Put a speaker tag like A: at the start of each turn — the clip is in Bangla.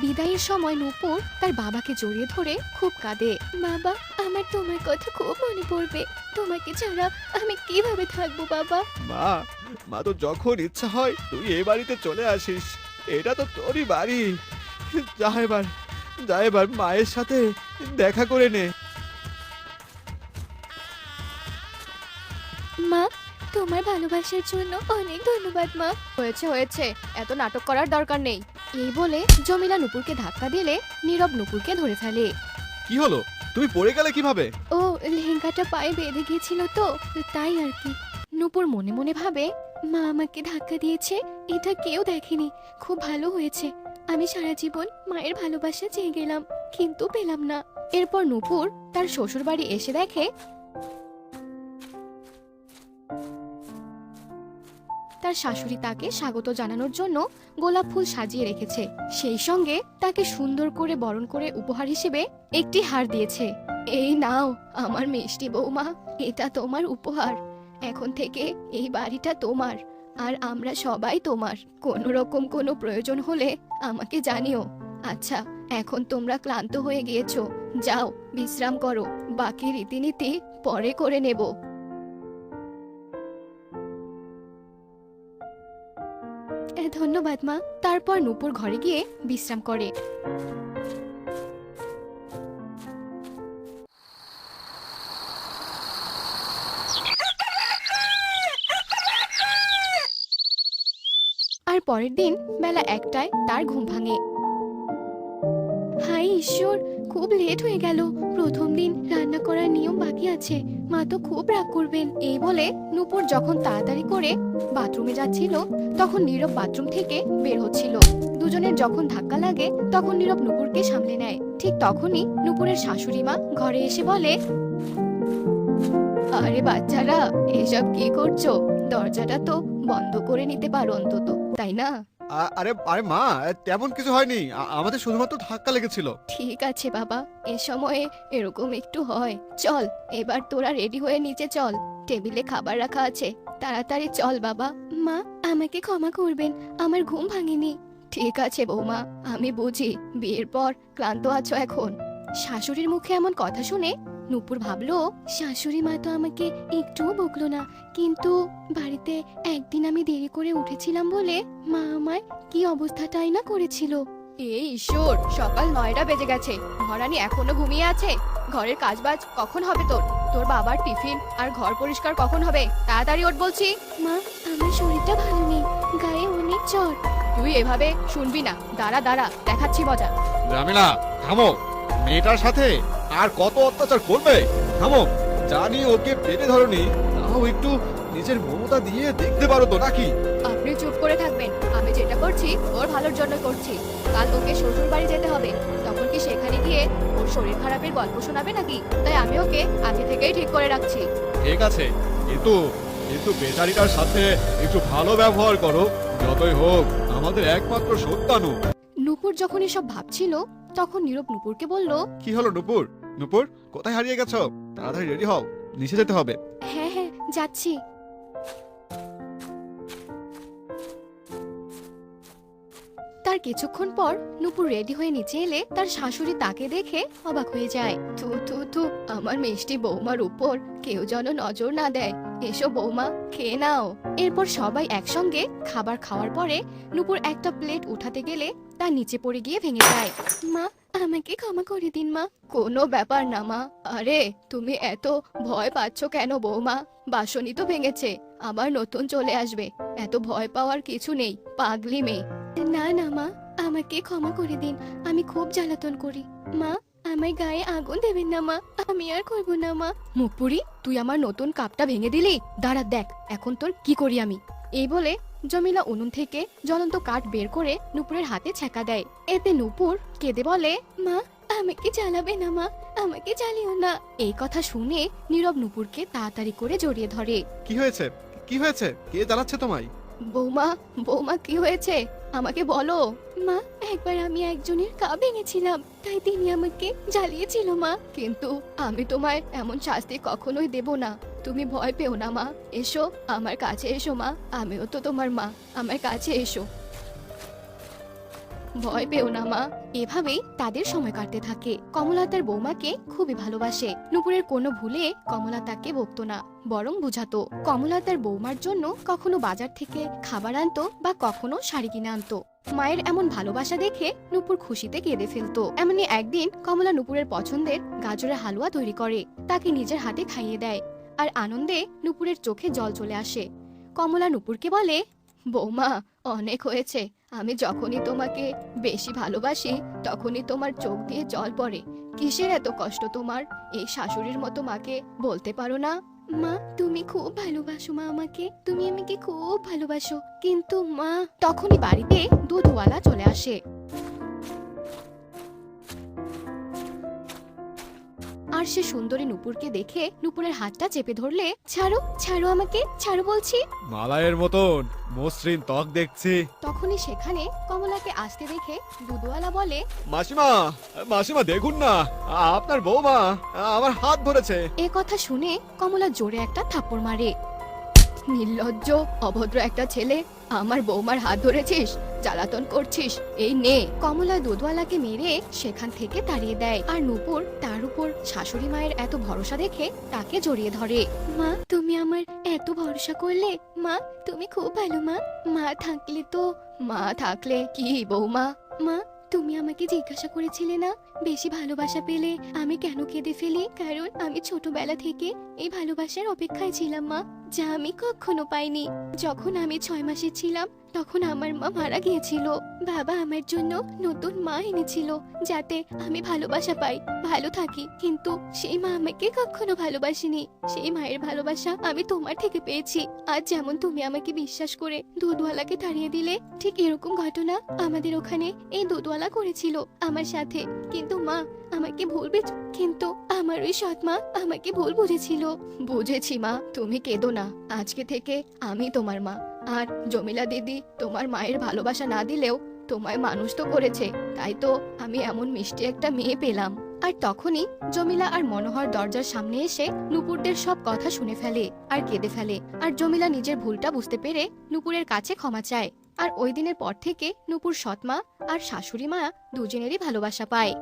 A: বিদায়ের সময় নূপুর তার বাবাকে জড়িয়ে ধরে খুব কাঁদে। বাবা, আমার তোমার কথা খুব মনে পড়বে। তোমাকে ছাড়া আমি কিভাবে থাকবো বাবা?
B: মা, মা তো যখন ইচ্ছা হয় তুই এ বাড়িতে চলে আসিস। এটা তো তোরই বাড়ি। যা এবার, যা এবার মায়ের সাথে দেখা করে নে।
A: মা, তোমার ভালোবাসার জন্য অনেক ধন্যবাদ মা। হয়েছে হয়েছে, এত নাটক করার দরকার নেই। এই বলে জমিলা নূপুরকে ধাক্কা দিলে নীরব নূপুরকে ধরে ফেলে।
B: কি হলো, তুমি পড়ে গেলে কিভাবে?
A: ও, লেহেঙ্গাটা পায়ে বেঁধে গিয়েছিল তো, তাই আর কি। নূপুর মনে মনে ভাবে, মা আমাকে ধাক্কা দিয়েছে, এটা কেউ দেখেনি। খুব ভালো হয়েছে, আমি সারা জীবন মায়ের ভালোবাসা চেয়ে গেলাম, কিন্তু পেলাম না। এরপর নূপুর তার শ্বশুর বাড়ি এসে দেখে তার শাশুড়ি তাকে স্বাগত জানানোর জন্য গোলাপ ফুল সাজিয়ে রেখেছে। সেই সঙ্গে তাকে সুন্দর করে বরণ করে উপহার হিসেবে একটি হার দিয়েছে। এই নাও আমার মিষ্টি বৌমা, এটা তোমার উপহার। এখন থেকে এই বাড়িটা তোমার, আর আমরা সবাই তোমার। কোনো রকম কোনো প্রয়োজন হলে আমাকে জানিও। আচ্ছা, এখন তোমরা ক্লান্ত হয়ে গিয়েছো, যাও বিশ্রাম করো। বাকি রীতিনীতি পরে করে নেব। ধন্যবাদ মা। তারপর নূপুর ঘরে গিয়ে বিশ্রাম করে। আর পরের দিন বেলা 1টায় তার ঘুম ভাঙে। হায় ঈশ্বর, খুব লেট হয়ে গেল। প্রথম দিন রান্না করার নিয়ম বাকি আছে, মা তো খুব রাগ করবেন। এই বলে নূপুর যখন তাড়াতাড়ি করে বাথরুমে যাচ্ছিল, তখন নীরব বাথরুম থেকে বের হচ্ছিল। দুজনের যখন ধাক্কা লাগে, তখন নীরব নূপুরকে সামলে নেয়। ঠিক তখনই নূপুরের শাশুড়ি মা ঘরে এসে বলে, আরে বাচ্চারা, এসব কি করছো? দরজাটা তো বন্ধ করে নিতে পারো অন্তত, তাই না?
B: আরে আরে মা, তেমন কিছু হয়নি। আমাদের শুধুমাত্র ধাক্কা লেগেছিল।
A: ঠিক আছে বাবা, এ সময়ে এরকম একটু হয়। চল, এবার তোরা রেডি হয়ে নিচে চল, টেবিলে খাবার রাখা আছে, তাড়াতাড়ি চল বাবা। মা, আমাকে ক্ষমা করবেন, আমার ঘুম ভাঙেনি। ঠিক আছে বৌমা, আমি বুঝি বিয়ের পর ক্লান্ত আছো এখন। শাশুড়ির মুখে এমন কথা শুনে নূপুর ভাবলো, শাশুড়ি মা তো আমাকে একটুও বকলো না, কিন্তু বাড়িতে একদিন আমি দেরি করে উঠেছিলাম বলে মা আমায় কি অবস্থাটাই না করেছিল। এই ঈশ্বর, সকাল 9টা বেজে গেছে, মহারানী এখনো ঘুমিয়ে আছে। ঘরের কাজবাজ কখন হবে তোর? তোর বাবার টিফিন আর ঘর পরিষ্কার কখন হবে? তাড়াতাড়ি ওঠ বলছি। মা, আমার শরীরটা ভালো নেই, গায়ে অনেক জ্বর। তুই এভাবে শুনবি না, দাঁড়া দাঁড়া, দেখাচ্ছি মজা।
B: জামিলা, থামো। মেয়েটার সাথে আর কত অত্যাচার করবে? থামো। জানি ওকে পেটে ধরনি, তাও একটু নিজের মমতা দিয়ে দেখতে পারো তো নাকি?
A: আপনি চুপ করে থাকবেন। আমি যেটা করছি ওর ভালোর জন্য করছি। কাল ওকে শ্বশুর বাড়ি যেতে হবে, তখন কি সেখানে গিয়ে ওর শরীর খারাপের গল্প শোনাবে নাকি? তাই আমি ওকে আগে থেকেই ঠিক করে রাখছি।
B: ঠিক আছে, কিন্তু কিন্তু বেচারিটার সাথে একটু ভালো ব্যবহার করো। যতই হোক আমাদের একমাত্র সন্তানু।
A: নূপুর যখন এসব ভাবছিল, তখন নীরব নূপুরকে বলল,
B: কি হলো নূপুর? নূপুর, কোথায় হারিয়ে গেছো? তাড়াতাড়ি রেডি হও, নিচে যেতে হবে।
A: হ্যাঁ হ্যাঁ, যাচ্ছি। তার কিছুক্ষণ পর নূপুর রেডি হয়ে নিচে এলে তার শাশুড়ি তাকে দেখে অবাক হয়ে যায়। থু থু থু, আমার মিষ্টি বৌমার উপর কেউ যেন নজর না দেয়। এসো বৌমা, খেয়ে নাও। এরপর সবাই একসঙ্গে খাবার খাওয়ার পরে নূপুর একটা প্লেট উঠাতে গেলে তা নিচে পড়ে গিয়ে ভেঙে যায়। মা, আমাকে ক্ষমা করে দিন মা। কোনো ব্যাপার না মা। আরে তুমি এত ভয় পাচ্ছ কেন বৌমা? বাসনই তো ভেঙেছে, আবার নতুন চলে আসবে, এত ভয় পাওয়ার কিছু নেই, পাগলি মেয়ে। না না মা, আমাকে ক্ষমা করে দিন, আমি খুব জ্বালাতন করি। মা, আমার গায়ে আগুন দেবেন না মা, আমি আর করবো না মা। মুখপুরি, তুই আমার নতুন কাপটা ভেঙে দিলি, দাঁড়া দেখ এখন তোর কি করি আমি। এই বলে জমিলা উনুন থেকে জ্বলন্ত কাঠ বের করে নূপুরের হাতে ছ্যাঁকা দেয়। এতে নূপুর কেঁদে বলে, মা, আমাকে জ্বালাবে না মা, আমাকে জ্বালিও না। এই কথা শুনে নীরব নূপুরকে তাড়াতাড়ি করে জড়িয়ে ধরে।
B: কি হয়েছে? কি হয়েছে? কে জ্বালাচ্ছে তোমায়?
A: বৌমা, বৌমা কি হয়েছে আমাকে বলো। মা, একবার আমি একজনের কাপ ভেঙেছিলাম, তাই তিনি আমাকে জ্বালিয়েছিল মা। কিন্তু আমি তোমায় এমন শাস্তি কখনোই দেব না, তুমি ভয় পেও না মা। এসো আমার কাছে এসো মা, আমিও তো তোমার মা, আমার কাছে এসো। ভয় পেও না মা। এভাবেই তাদের সময় কাটতে থাকে। কমলা তার বৌমাকে খুবই ভালোবাসে। নূপুরের কোনো ভুলে কমলা তাকে বকতো না, বরং বুঝাতো। কমলা তার বৌমার জন্য কখনো বাজার থেকে খাবার আনতো বা কখনো শাড়ি কিনে আনতো। মায়ের এমন ভালোবাসা দেখে নূপুর খুশিতে কেঁদে ফেলতো। এমনি একদিন কমলা নূপুরের পছন্দের গাজরের হালুয়া তৈরি করে তাকে নিজের হাতে খাইয়ে দেয়। আর আনন্দে নূপুরের চোখে জল চলে আসে। কমলা নূপুরকে বলে, বৌমা, অনেক হয়েছে। আমি যখনই তোমাকে বেশি ভালোবাসি তখনই তোমার চোখ দিয়ে জল পড়ে। কিসের এত কষ্ট তোমার? এই শাশুড়ির মতো মাকে বলতে পারো না? মা, তুমি খুব ভালোবাসো মা আমাকে, তুমি আমাকে খুব ভালোবাসো। কিন্তু মা, তখনই বাড়িতে দুধওয়ালা চলে আসে। আর সে সুন্দরী নূপুরকে দেখে নূপুরের হাতটা চেপে ধরলে, ছাড়ো ছাড়ো আমাকে, ছাড়ো বলছি।
B: মালায়ের মতন মসৃণ ত্বক দেখছি।
A: তখনই সেখানে কমলাকে আসতে দেখে দুধওয়ালা বলে,
B: মাসিমা, মাসিমা দেখুন না, আপনার বৌমা আমার হাত ধরেছে।
A: এ কথা শুনে কমলা জোরে একটা থাপ্পড় মারে। নির্লজ্জ, অভদ্র একটা ছেলে, আমার বৌমার হাত ধরেছিস, জ্বালাতন করছিস, এই নে। কমলা দুধওয়ালাকে মেরে সেখান থেকে তাড়িয়ে দেয়। আর নূপুর তার উপর শাশুড়ি মায়ের এত ভরসা দেখে তাকে জড়িয়ে ধরে। মা, তুমি আমার এত ভরসা করলে? মা, তুমি খুব ভালো মা। মা থাকলে কি বৌমা? মা, তুমি আমাকে জিজ্ঞাসা করেছিলে না বেশি ভালোবাসা পেলে আমি কেন কেঁদে ফেলি? কারণ আমি ছোটবেলা থেকে এই ভালোবাসার অপেক্ষায় ছিলাম মা, যা আমি কখনো পাইনি। যখন আমি 6 মাসের ছিলাম তখন আমার মা মারা গিয়েছিল। বাবা আমার জন্য নতুন মা এনেছিল যাতে আমি ভালোবাসা পাই, ভালো থাকি। কিন্তু সেই মা আমাকে কখনো ভালোবাসেনি। সেই মায়ের ভালোবাসা আমি তোমার থেকে পেয়েছি। আজ যেমন তুমি আমাকে বিশ্বাস করে দুধওয়ালাকে তাড়িয়ে দিলে, ঠিক এরকম ঘটনা আমাদের ওখানে এই দুধওয়ালা করেছিল আমার সাথে। কিন্তু মা আমাকে কিন্তু আমার ওই সৎ মা আমাকে ভুল বুঝেছিল। বুঝেছি মা, তুমি কেঁদো না। আজকে থেকে আমি তোমার মা। আর জমিলা দিদি তোমার মায়ের ভালোবাসা না দিলেও তোমায় মানুষ তো করেছে, তাই তো আমি এমন মিষ্টি একটা মেয়ে পেলাম। আর তখনই জমিলা আর মনোহর দরজার সামনে এসে নূপুরদের সব কথা শুনে ফেলে আর কেঁদে ফেলে। আর জমিলা নিজের ভুলটা বুঝতে পেরে নূপুরের কাছে ক্ষমা চায়। আর ওই দিনের পর থেকে নূপুর সৎমা আর শাশুড়ি মা দুজনেরই ভালোবাসা পায়।